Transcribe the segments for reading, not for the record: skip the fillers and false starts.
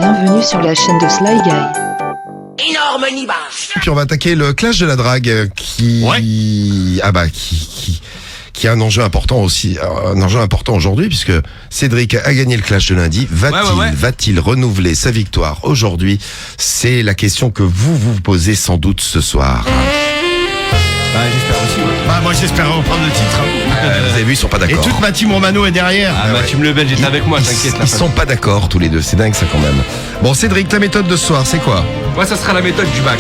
Bienvenue sur la chaîne de Sly Guy. Énorme Niba. Puis on va attaquer le clash de la drague qui qui a un enjeu important aussi, un enjeu important aujourd'hui puisque Cédric a gagné le clash de lundi. Va-t-il renouveler sa victoire aujourd'hui? C'est la question que vous posez sans doute ce soir. Bah, j'espère aussi. Ouais. Bah, moi j'espère reprendre le titre. Vous avez vu, ils sont pas Et d'accord. toute ma team Romano est derrière. Ah, ma team Lebel, j'étais avec moi, t'inquiète. Ils sont pas d'accord tous les deux, c'est dingue ça quand même. Bon Cédric, ta méthode de ce soir, c'est quoi? Moi, ça sera la méthode du bac.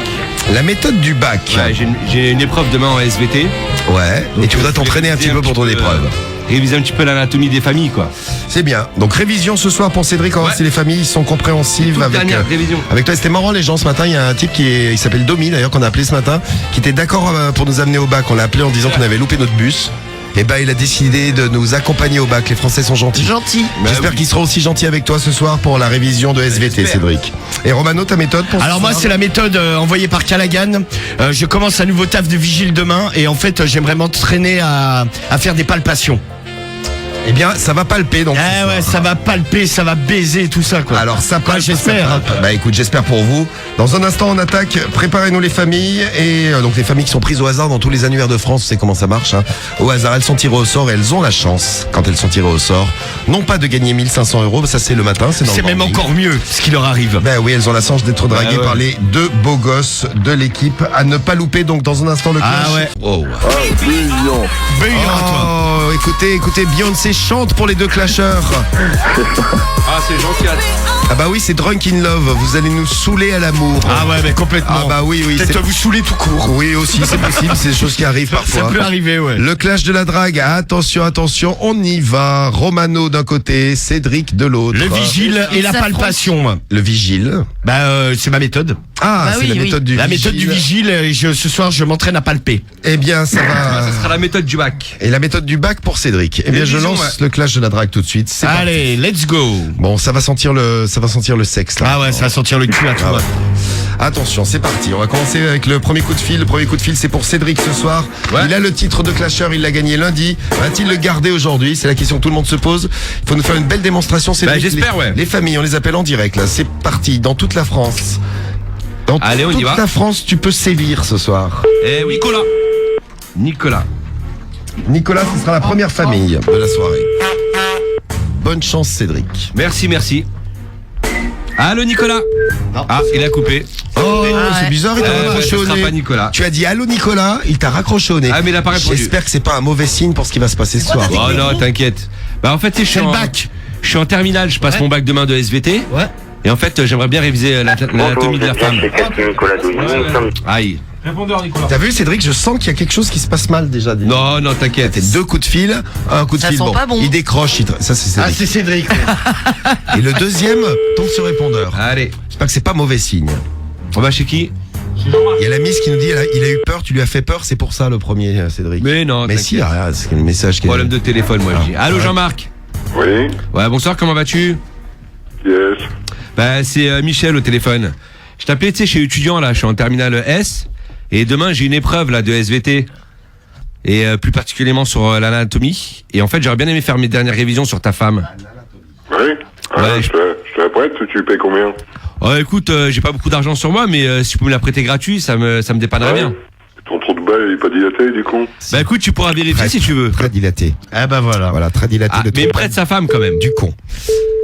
La méthode du bac. Ouais, j'ai une épreuve demain en SVT. Ouais. Donc, Et tu voudrais t'entraîner un petit peu pour ton épreuve. Réviser un petit peu l'anatomie des familles, quoi. C'est bien. Donc révision ce soir pour Cédric, on va voir si les familles sont compréhensives Toute avec dernière révision. avec toi. C'était marrant les gens ce matin, il y a un type il s'appelle Domi d'ailleurs qu'on a appelé ce matin, qui était d'accord pour nous amener au bac. On l'a appelé en disant qu'on avait loupé notre bus. Et bah il a décidé de nous accompagner au bac. Les Français sont gentils. Gentil. J'espère qu'ils seront aussi gentils avec toi ce soir pour la révision de SVT, j'espère. Cédric. Et Romano, ta méthode pour ce Alors moi soir? c'est la méthode envoyée par Callaghan. Je commence un nouveau taf de vigile demain et en fait j'aimerais m'entraîner à faire des palpations. Eh bien, ça va palper donc. Eh ouais, ça va palper, ça va baiser, tout ça quoi. Alors ça Quoi, palpe, j'espère. ça palpe. Bah écoute, j'espère pour vous. Dans un instant, on attaque. Préparez-nous les familles et donc les familles qui sont prises au hasard dans tous les annuaires de France. Tu sais comment ça marche. Hein. Au hasard, elles sont tirées au sort et elles ont la chance quand elles sont tirées au sort, non pas de gagner 1500 €. Ça c'est le matin, c'est dans C'est le même morning. encore mieux ce qui leur arrive. Ben oui, elles ont la chance d'être draguées ouais. par les deux beaux gosses de l'équipe. À ne pas louper donc dans un instant le clash. Ah ouais. Oh. Brillant toi. Oh, écoutez, Beyoncé chante pour les deux clasheurs. Ah, c'est gentil. Ah bah oui, c'est Drunk in Love. Vous allez nous saouler à l'amour. Ah ouais mais complètement. Ah bah oui, Peut-être c'est- vous saouler tout court. Oui aussi, c'est possible, c'est des choses qui arrivent Ça parfois. peut arriver ouais. Le clash de la drague, attention, on y va. Romano d'un côté, Cédric de l'autre. Le vigile et la palpation. Le vigile. C'est ma méthode. Ah, c'est la méthode du La vigile. méthode du vigile, ce soir je m'entraîne à palper. Eh bien, ça va. Ça sera la méthode du bac. Et la méthode du bac pour Cédric. Eh bien, je Révision, lance le clash de la drague tout de suite. C'est parti. Allez, let's go. Bon, ça va sentir le sexe là. Ah ouais, ça va sentir le cul à tout. Ah ouais. Attention, c'est parti. On va commencer avec le premier coup de fil. Le premier coup de fil, c'est pour Cédric ce soir. Ouais. Il a le titre de clasheur, il l'a gagné lundi. Va-t-il le garder aujourd'hui? C'est la question que tout le monde se pose. Il faut nous faire une belle démonstration, Cédric. Bah, j'espère, ouais. Les familles, on les appelle en direct là. C'est parti, dans toute la France. Dans Allez, on y toute va. la France, tu peux sévir ce soir. Eh oui, Nicolas. Nicolas, ce sera la première famille de la soirée. Bonne chance, Cédric. Merci. Allô, Nicolas. Ah, il a coupé. Oh, c'est bizarre, il t'a raccroché ce au sera nez. pas Nicolas. Tu as dit allô Nicolas, il t'a raccroché au nez. Ah, mais il a pas répondu. J'espère que c'est pas un mauvais signe pour ce qui va se passer ce soir. Oh non, t'inquiète. Bah en fait, tu sais, C'est le bac. Je suis en terminale, je passe mon bac demain de SVT. Ouais. Et en fait, j'aimerais bien réviser l'anatomie de la femme. Aïe. T'as vu Cédric, je sens qu'il y a quelque chose qui se passe mal déjà. Non, t'inquiète. T'as deux coups de fil, un coup de fil. sent pas bon. Il décroche, ça c'est Ah Cédric. c'est Cédric. Et le deuxième tombe sur répondeur. Allez. J'espère que c'est pas mauvais signe. On va chez qui? Il y a la Miss qui nous dit il a eu peur, tu lui as fait peur, c'est pour ça le premier Cédric. Mais non, Mais si, t'inquiète. regarde, c'est le message qui Problème de téléphone, moi je dis. Allô Jean-Marc. Oui, Ouais, bonsoir, comment vas-tu? yes. Bah c'est Michel au téléphone. Je t'appelais, tu sais, chez étudiant là, je suis en terminale S. Et demain j'ai une épreuve là de SVT. Et plus particulièrement sur l'anatomie. Et en fait j'aurais bien aimé faire mes dernières révisions sur ta femme. Oui. Ouais, Je te la prête, tu payes combien? Oh écoute, j'ai pas beaucoup d'argent sur moi, mais si tu peux me la prêter gratuit, ça me dépannerait bien. Ton trou de balle, il est pas dilaté, du coup? Bah écoute, tu pourras vérifier si tu veux. Très dilaté. Ah bah voilà. Voilà, très dilaté Ah, le mais il me trou. prête sa femme quand même. Du con.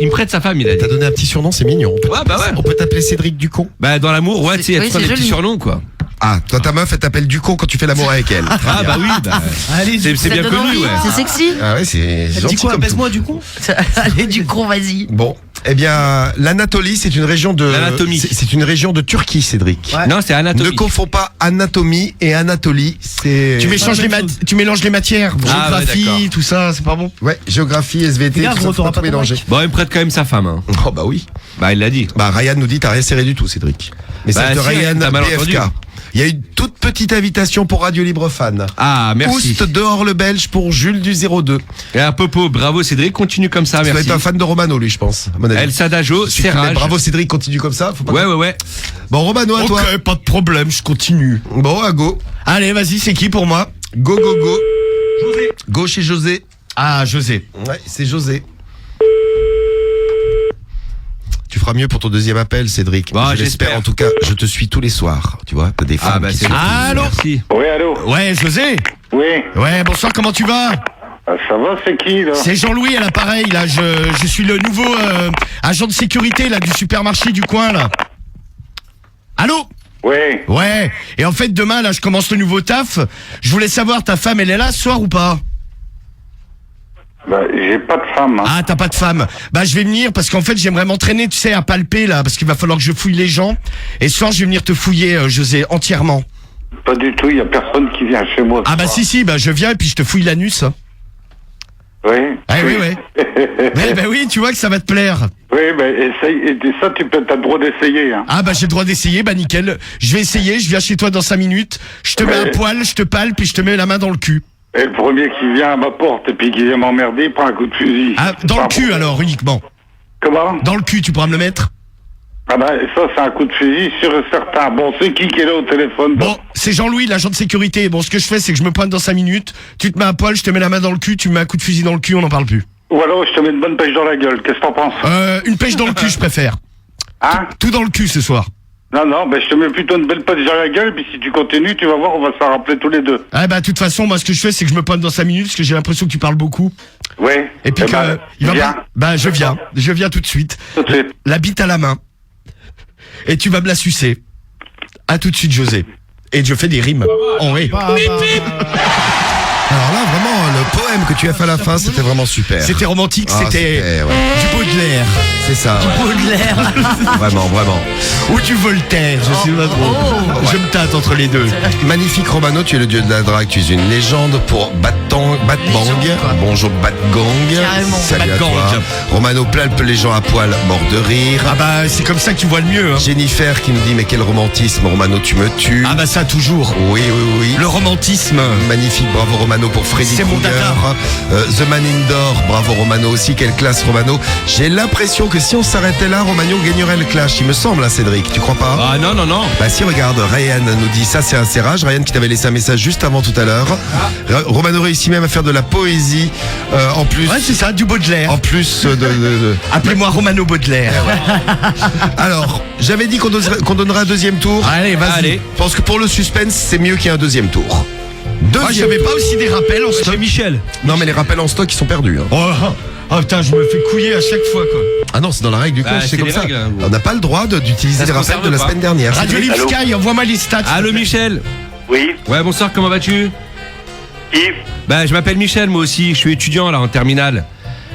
Il me prête sa femme, il a dit. T'as donné un petit surnom, c'est mignon. Ouais, bah ouais. On peut t'appeler Cédric Ducon. Bah dans l'amour, ouais, tu sais, il y a Oui, toujours c'est des petits joli. surnoms quoi. Ah, toi ta meuf elle t'appelle Ducon quand tu fais l'amour avec elle. Ah bah oui, bah, Allez, c'est Ça bien donne connu, envie, ouais. C'est sexy. Ah ouais, c'est dis gentil quoi, comme tout. baise-moi du con. Allez, du con, vas-y. Bon, eh bien, l'Anatolie, c'est une région de L'Anatomie. c'est une région de Turquie, Cédric. Ouais. Non, c'est anatomie. Ne confonds pas anatomie et Anatolie, c'est Tu mélanges les matières, Ah, ouais, géographie, d'accord. tout ça, c'est pas bon. Ouais, géographie, SVT, Regarde, tout ça, gros, faut t'auras pas tout pas ton mélanger. Bon, il me prête quand même sa femme. Hein. Oh bah oui. Bah il l'a dit. Bah Ryan nous dit t'as rien serré du tout, Cédric. Mais Bah, c'est de si, Ryan t'as mal BFK. entendu. Il y a une toute petite invitation pour Radio Libre Fan. Ah, merci. Oust dehors le Belge pour Jules du 02. Et un popo, bravo Cédric, continue comme ça, Tu dois merci. être un fan de Romano, lui, je pense. À mon avis. El Sadajo, Si tu mets Serrage. bravo Cédric, continue comme ça. Faut pas Ouais. Bon, Romano, à toi. Ok, pas de problème, je continue. Bon, à go. Allez, vas-y, c'est qui pour moi? Go. José. Go chez José. Ah, José. Ouais, c'est José. Tu fera mieux pour ton deuxième appel, Cédric. Bah, je l'espère. j'espère. En tout cas, je te suis tous les soirs. Tu vois, t'as des femmes Ah bah qui c'est sont- Allô Merci. Oui, allô? Ouais, José. Oui. Ouais, bonsoir, comment tu vas? Ah, ça va, c'est qui, là? C'est Jean-Louis à l'appareil, là. Je suis le nouveau agent de sécurité, là, du supermarché du coin, là. Allô? Oui. Ouais. Et en fait, demain, là, je commence le nouveau taf. Je voulais savoir, ta femme, elle est là ce soir ou pas? Bah, j'ai pas de femme, hein. Ah, t'as pas de femme. Bah, je vais venir parce qu'en fait, j'aimerais m'entraîner, tu sais, à palper, là, parce qu'il va falloir que je fouille les gens. Et ce soir, je vais venir te fouiller, José, entièrement. Pas du tout, y a personne qui vient chez moi. ce Ah bah soir. si, bah je viens et puis je te fouille l'anus. Oui. Ah oui, oui. Mais bah oui, tu vois que ça va te plaire. Oui, ben essaye, et ça, t'as le droit d'essayer, hein. Ah bah j'ai le droit d'essayer, bah nickel. Je vais essayer, je viens chez toi dans 5 minutes. Je te mets un poil, je te palpe et je te mets la main dans le cul. Et le premier qui vient à ma porte et puis qui vient m'emmerder, il prend un coup de fusil. Ah, dans le cul alors, uniquement. Comment? Dans le cul, tu pourras me le mettre? Ah ben, ça, c'est un coup de fusil sûr et certain. Bon, c'est qui est là au téléphone? Bon, c'est Jean-Louis, l'agent de sécurité. Bon, ce que je fais, c'est que je me pointe dans 5 minutes. Tu te mets un poil, je te mets la main dans le cul, tu me mets un coup de fusil dans le cul, on n'en parle plus. Ou alors, je te mets une bonne pêche dans la gueule. Qu'est-ce que t'en penses? Une pêche dans le cul, je préfère. Hein? Tout dans le cul ce soir. Non, ben je te mets plutôt une belle pêche dans la gueule, puis si tu continues, tu vas voir, on va s'en rappeler tous les deux. Ah bah de toute façon, moi ce que je fais, c'est que je me pointe dans 5 minutes parce que j'ai l'impression que tu parles beaucoup. Ouais. Et puis Eh ben, il va viens. pas... Bah je viens tout de suite. Tout de suite. La bite à la main. Et tu vas me la sucer. À tout de suite, José. Et je fais des rimes. En ré. Alors là, vraiment, le poème que tu as fait à la fin, c'était vraiment super. C'était romantique, Ah, c'était ouais. du Baudelaire. C'est ça, ouais. Baudelaire. Vraiment, vraiment. Ou du Voltaire, je sais pas trop. Je me tâte entre les deux. Magnifique Romano, tu es le dieu de la drague, tu es une légende pour Batbang. Légende, quoi. Bonjour Batgang. Carrément. Salut à Batgang. toi. Romano palpe les gens à poil, mort de rire. Ah bah c'est comme ça que tu vois le mieux. Hein. Jennifer qui nous dit mais quel romantisme, Romano tu me tues. Ah bah ça toujours. Oui, oui, oui. Le romantisme. Magnifique, bravo Romano pour Freddy C'est mon Krueger. dada. The Man Indoor, bravo Romano aussi, quelle classe Romano. J'ai l'impression que si on s'arrêtait là, Romano gagnerait le clash, il me semble, hein, Cédric, tu crois pas? Ah non, non, non. Bah si, regarde, Ryan nous dit ça c'est un serrage. Ryan qui t'avait laissé un message juste avant tout à l'heure. Romano réussit même à faire de la poésie en plus. Ouais c'est ça, du Baudelaire. En plus Appelez-moi Romano Baudelaire. Alors, j'avais dit qu'on donnerait un deuxième tour. Allez, vas-y. Allez. Je pense que pour le suspense, c'est mieux qu'il y ait un deuxième tour. Moi j'avais pas aussi des rappels en stock. C'est Michel. Non mais les rappels en stock ils sont perdus. Hein. Oh putain, je me fais couiller à chaque fois quoi. Ah non, c'est dans la règle du Bah, coach, c'est c'est comme les ça. règles, hein, vous. On n'a pas le droit d'utiliser Ça les se rappels conserve de la pas. semaine dernière. Radio Cédric. Live Sky, envoie-moi les stats. Allô Michel. Oui. Ouais, bonsoir, comment vas-tu? Yves. Bah je m'appelle Michel, moi aussi, je suis étudiant là en terminale.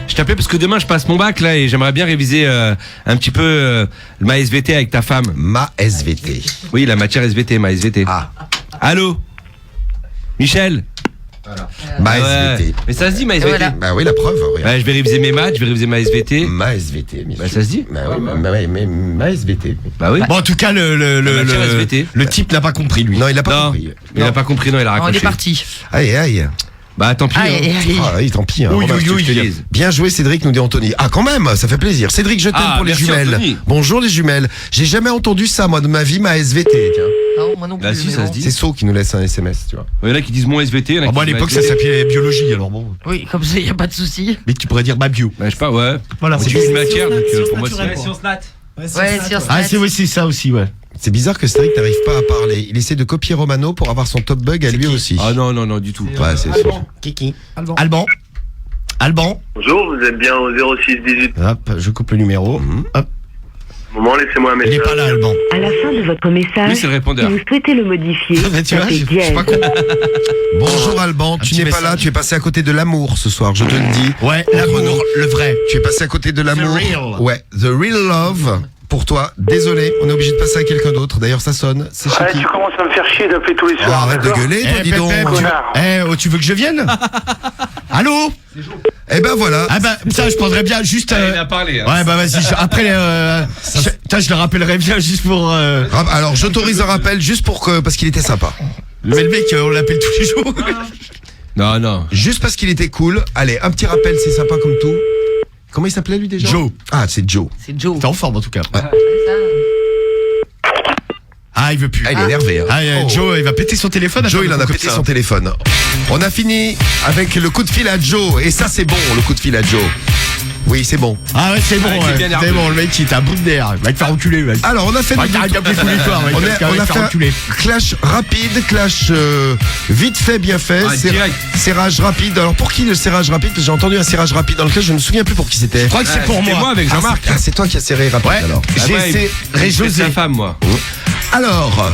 Je t'appelais parce que demain je passe mon bac là et j'aimerais bien réviser un petit peu ma SVT avec ta femme. Ma SVT. Oui, la matière SVT, ma SVT. Ah, Allô Michel. ma Ah ouais. SVT. Mais ça se dit ma SVT. Voilà. Bah oui, la preuve. Regarde. Bah, je vais réviser mes maths, je vais réviser ma SVT. Ma SVT. bien Bah, sûr. ça se dit Bah oui, ma SVT. Bah oui. Bon en tout cas La matière SVT. le type n'a pas compris lui. Non, il a pas Non, compris. il a pas compris, non, il a On raccroché. est parti. Aïe, aïe. Bah tant pis. Aïe, hein. aïe, aïe. Ah oui, tant pis. Hein. Oui, Romain, oui, tu veux que oui. je te dise. Bien joué, Cédric, nous dit Anthony. Ah, quand même, ça fait plaisir. Cédric, je t'aime Ah, pour les merci, jumelles. Anthony. Bonjour les jumelles. J'ai jamais entendu ça, moi, de ma vie, ma SVT. Tiens. Non, moi non plus. Bah si, mais ça bon. se dit. C'est So qui nous laisse un SMS, tu vois. Il y en a qui disent mon SVT. il y en a Ah qui bon à disent l'époque ma ça SVT. s'appelait biologie alors bon. Oui, comme ça, il n'y a pas de souci. Mais tu pourrais dire ma bio. Bah je sais pas, ouais. Voilà. C'est juste une matière, donc pour moi c'est. Ouais, science Ah nat. c'est ça aussi ouais. C'est bizarre que Cédric n'arrive pas à parler. Il essaie de copier Romano pour avoir son top bug à lui aussi. Ah non, non, non, du tout. Ouais, c'est Kiki. Alban. Alban. Bonjour, vous êtes bien au 0618. Hop, je coupe le numéro. Hop. Moment, laissez-moi un Il est message. pas là Alban. À la fin de votre Lui message, c'est le si répondeur. vous souhaitez le modifier, Bah, tu vois, tapez je suis dièse. pas con. Bonjour Alban, tu petit n'es pas message. là, tu es passé à côté de l'amour ce soir, je te le dis. Ouais, Entre l'amour, nous. le vrai. Tu es passé à côté de l'amour. real. Ouais, the real love. Pour toi, désolé, on est obligé de passer à quelqu'un d'autre. D'ailleurs, ça sonne. C'est chez Ouais, qui? tu commences à me faire chier d'appeler tous les Oh, soirs. arrête de d'accord? gueuler, toi, Eh, dis Pep, donc. Pep, Connard. tu veux que je vienne? Allô? Eh ben voilà. Ah bah ça je prendrais bien juste Il a parlé. Hein. ouais bah vas-y après je le rappellerai bien juste pour Alors, j'autorise un rappel juste pour que, parce qu'il était sympa. mais le mec on l'appelle tous les jours. Non, non. Juste parce qu'il était cool. Allez, un petit rappel, c'est sympa comme tout. Comment il s'appelait lui déjà? Joe. Ah, c'est Joe. C'est Joe. T'es en forme en tout cas. Ça. Ah il veut plus. Ah, il est énervé. Hein. Ah, Oh. Joe il va péter son téléphone. Joe, il en a comme pété ça. son téléphone. On a fini avec le coup de fil à Joe. Et ça, c'est bon, le coup de fil à Joe. Oui, c'est bon. Ah ouais, c'est bon, Ouais, ouais. c'est bien C'est bon, le mec, il t'a un bout d'air. Va te faire reculer, mec. Alors, on a fait Ouais, t'arrêtes d'appeler tous les soirs, mec. on Va a te fait faire reculer. un clash rapide, clash vite fait, bien fait. Ah, direct. Serrage rapide. Alors pour qui le serrage rapide? Parce que j'ai entendu un serrage rapide dans lequel je ne me souviens plus pour qui c'était. Je crois que c'est pour C'était moi. moi avec Jean-Marc. C'est toi qui as serré rapide Ouais, alors. j'ai ouais, serré il fait José. sa femme, moi. Alors,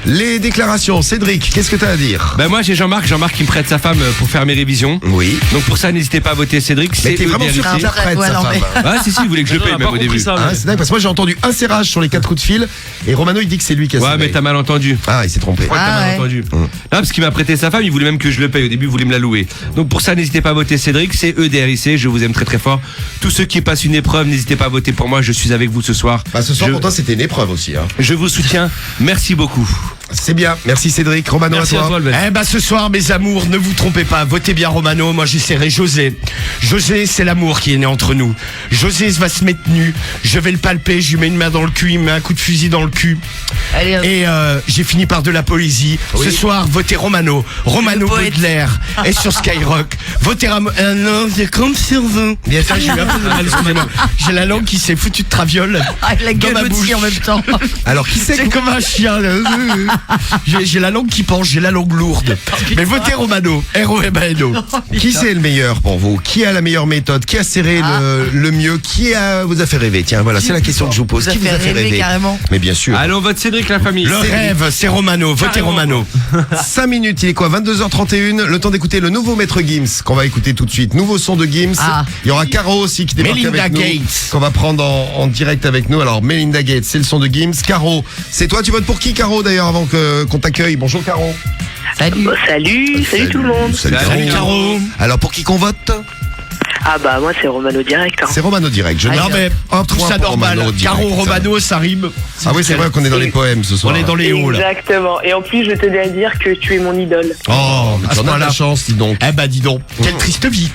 les déclarations. Cédric, qu'est-ce que tu as à dire? Ben moi j'ai Jean-Marc qui me prête sa femme pour faire mes révisions. Oui. Donc pour ça n'hésitez pas à voter Cédric. Mais C'est t'es vraiment sûr EDRIC. qu'il la prête, Ouais, sa non, femme. mais- Ah si il voulait que je le paye même au début. Ah, c'est dingue parce que moi j'ai entendu un serrage sur les 4 coups de fil et Romano il dit que c'est lui qui a Ouais serré. mais t'as mal entendu. Ah, il s'est trompé. Ouais, t'as mal ouais. entendu. Non, parce qu'il m'a prêté sa femme, il voulait même que je le paye. Au début, il voulait me la louer. Donc pour ça, n'hésitez pas à voter Cédric, c'est EDRIC, je vous aime très très fort. Tous ceux qui passent une épreuve, n'hésitez pas à voter pour moi, je suis avec vous ce soir. Bah, ce soir je, pour toi c'était une épreuve aussi. Hein. je vous soutiens, merci beaucoup. C'est bien, merci Cédric. Romano Merci à à toi. toi, Albert. Eh ben ce soir, mes amours, ne vous trompez pas, votez bien Romano, moi j'essaierai José. José, c'est l'amour qui est né entre nous. José va se mettre nu, je vais le palper, je lui mets une main dans le cul, il me met un coup de fusil dans le cul. Allez, hop. Et j'ai fini par de la poésie. Ce soir, votez Romano. Romano Le poète. Baudelaire est sur Skyrock. Votez Ramon. Non, c'est comme sur vous. Bien sûr, j'ai eu un peu de mal, excusez-moi. J'ai la langue qui s'est foutue de traviole. Ah, la dans gueule ma aussi bouche. en même temps. Alors qui c'est C'est comme un chien. Là. J'ai la langue qui penche, j'ai la langue lourde. Mais votez Romano. R-O-M-A-N-O. Qui c'est le meilleur pour vous? Qui a la meilleure méthode? Qui a serré le mieux? Qui vous a fait rêver? Tiens, voilà, c'est la question que je vous pose. Vous a Qui vous a fait fait rêver rêver? carrément. Mais bien sûr. Allez, on vote Cédric, la famille. Le rêve, c'est Romano. Votez Carrément. Romano. 5 minutes, il est quoi? 22h31, le temps d'écouter le nouveau Maître Gims qu'on va écouter tout de suite. Nouveau son de Gims. Ah. Il y aura Caro aussi qui débarque Melinda avec nous. Gates. Qu'on va prendre en direct avec nous. Alors Melinda Gates, c'est le son de Gims. Caro, c'est toi, tu votes pour qui Caro d'ailleurs avant qu'on t'accueille? Bonjour Caro. Salut. Salut tout le monde. Salut, Salut, Caro. Alors pour qui qu'on vote? Ah bah moi c'est Romano direct. Hein. C'est Romano direct. Je Non note mais un tout point ça pour normal. Romano direct. Caro Romano, ça rime. Ah oui, c'est vrai qu'on est dans les poèmes ce soir. On est dans les hauts là. Exactement. Et en plus je tenais à dire que tu es mon idole. Oh, mais à tu ce en as de point-là. la chance, dis donc. Eh bah dis donc, quelle triste vie.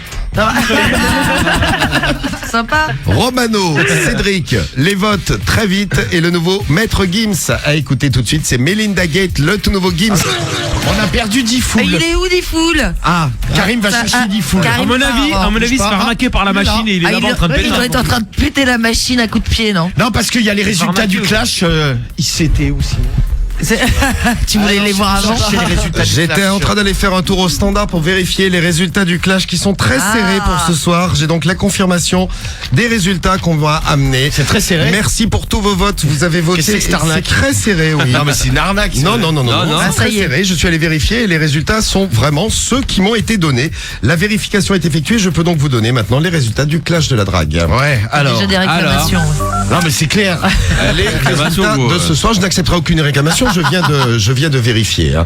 Sympa. Romano, Cédric, les votes très vite et le nouveau Maître Gims à écouter tout de suite, c'est Melinda Gates, le tout nouveau Gims. On a perdu 10 Et foules. il est où des foules? Ah, Karim va chercher 10 foules. Karim, À mon avis, il se fait arnaquer par la machine et il est Ah, là-bas en train de il péter. doit être en train de péter la machine à coups de pied, non? Non, parce qu'il y a les résultats du clash. Il s'était où sinon? Tu voulais les voir avant? Chercher les résultats du J'étais clash. en train d'aller faire un tour au standard pour vérifier les résultats du clash qui sont très Ah. serrés pour ce soir. J'ai donc la confirmation des résultats qu'on va amener. C'est très serré. Merci pour tous vos votes. Vous avez voté. Qu'est-ce que c'est que cette arnaque? C'est très serré, oui. Non, mais c'est une arnaque. Non, non, non, non, Non, non, non. c'est Ah, ça très y est. serré. Je suis allé vérifier et les résultats sont vraiment ceux qui m'ont été donnés. La vérification est effectuée. Je peux donc vous donner maintenant les résultats du clash de la drague. Ouais, alors. Déjà des réclamations. Non, mais c'est clair. Les résultats gros, de ce soir, je n'accepterai aucune réclamation. Je viens de vérifier. hein.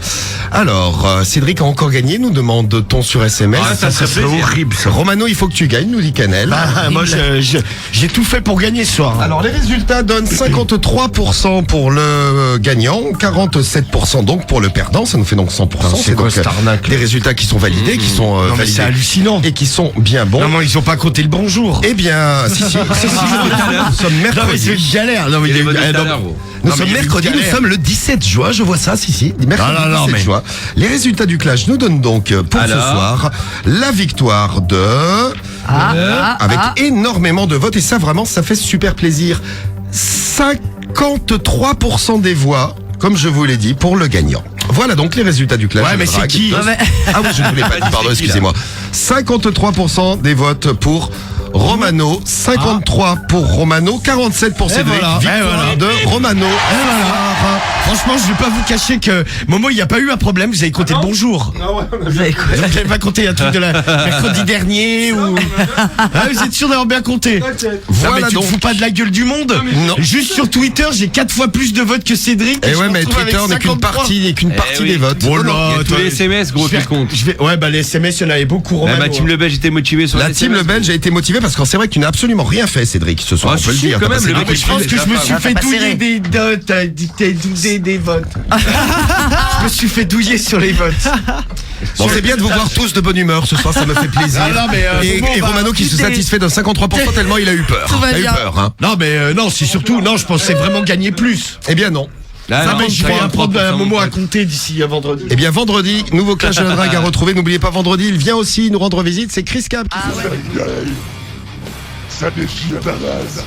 Alors, Cédric a encore gagné. Nous demande-t-on sur SMS. Ah, ça serait plaisir. horrible. Romano, il faut que tu gagnes, nous dit Canel. Ah, moi, j'ai tout fait pour gagner ce soir. Alors les résultats donnent 53% pour le gagnant, 47% donc pour le perdant, ça nous fait donc 100%. c'est quoi donc cette arnaque, des résultats qui sont validés, qui sont Non, mais validés c'est hallucinant. et qui sont bien bons. Non, non, ils ont pas compté le bonjour. Eh bien, si, nous sommes Non, mais mercredi. c'est une galère. Non, mais Il est il y a- voté eh, tout à non, l'heure, gros. Nous Non, mais sommes il y a une mercredi, nous galère. sommes le 17 juin, je vois ça, si. Mercredi Non, non, 17 mais- juin. Les résultats du clash nous donnent donc pour ce Alors soir la victoire de... avec énormément de votes et ça vraiment, ça fait super plaisir. 53% des voix, comme je vous l'ai dit, pour le gagnant. Voilà donc les résultats du clash. Ouais, de mais la c'est drague. qui? Ah oui, je ne vous l'ai pas dit, pardon, excusez-moi. 53% des votes pour Romano, 53 pour Romano, 47 pour Cédric, voilà, victoire voilà. de Romano. Franchement, je vais pas vous cacher que Momo, il n'y a pas eu un problème. Vous avez compté le bonjour. Vous avez quoi? Vous n'avez pas compté un truc de la mercredi dernier ou. Ah, vous êtes sûr d'avoir bien compté? Voilà Non, mais tu te donc. fous pas de la gueule du monde? Non. Juste sur Twitter, j'ai 4 fois plus de votes que Cédric. Et je ouais, me mais retrouve Twitter avec n'est qu'une 53. partie oui. des votes. Oh Non, non, là, Il y a tous toi, les SMS, gros, je qui vais- comptent. Ouais, bah les SMS, il y en avait beaucoup, Eh Romano. ben, Team Le Belge était motivé sur La les team SMS. Le Belge a été motivée parce que c'est vrai qu'il n'a absolument rien fait, Cédric, ce soir. Ah, on peut le si, dire. quand T'as même, passé le beaucoup mec, de Je pense fil. que je me suis Ah, fait t'as pas douiller serré. des votes. Je me suis fait douiller sur les votes. Bon, c'est bien de vous voir tous de bonne humeur ce soir, ça me fait plaisir. Ah non, mais, et Momo, et bah, Romano qui se écoutez. satisfait d'un 53% tellement il a eu peur. Tout va Il a eu bien. peur, hein. Non, mais non, c'est surtout, non, je pensais vraiment gagner plus. Eh bien non. Là, Non, non, mais je vais 53% apprendre un moment à de- compter d'ici à vendredi. Eh bien vendredi, nouveau clash de la drague à retrouver. N'oubliez pas vendredi, il vient aussi nous rendre visite, c'est Chris Cap. Ça déchire ta race.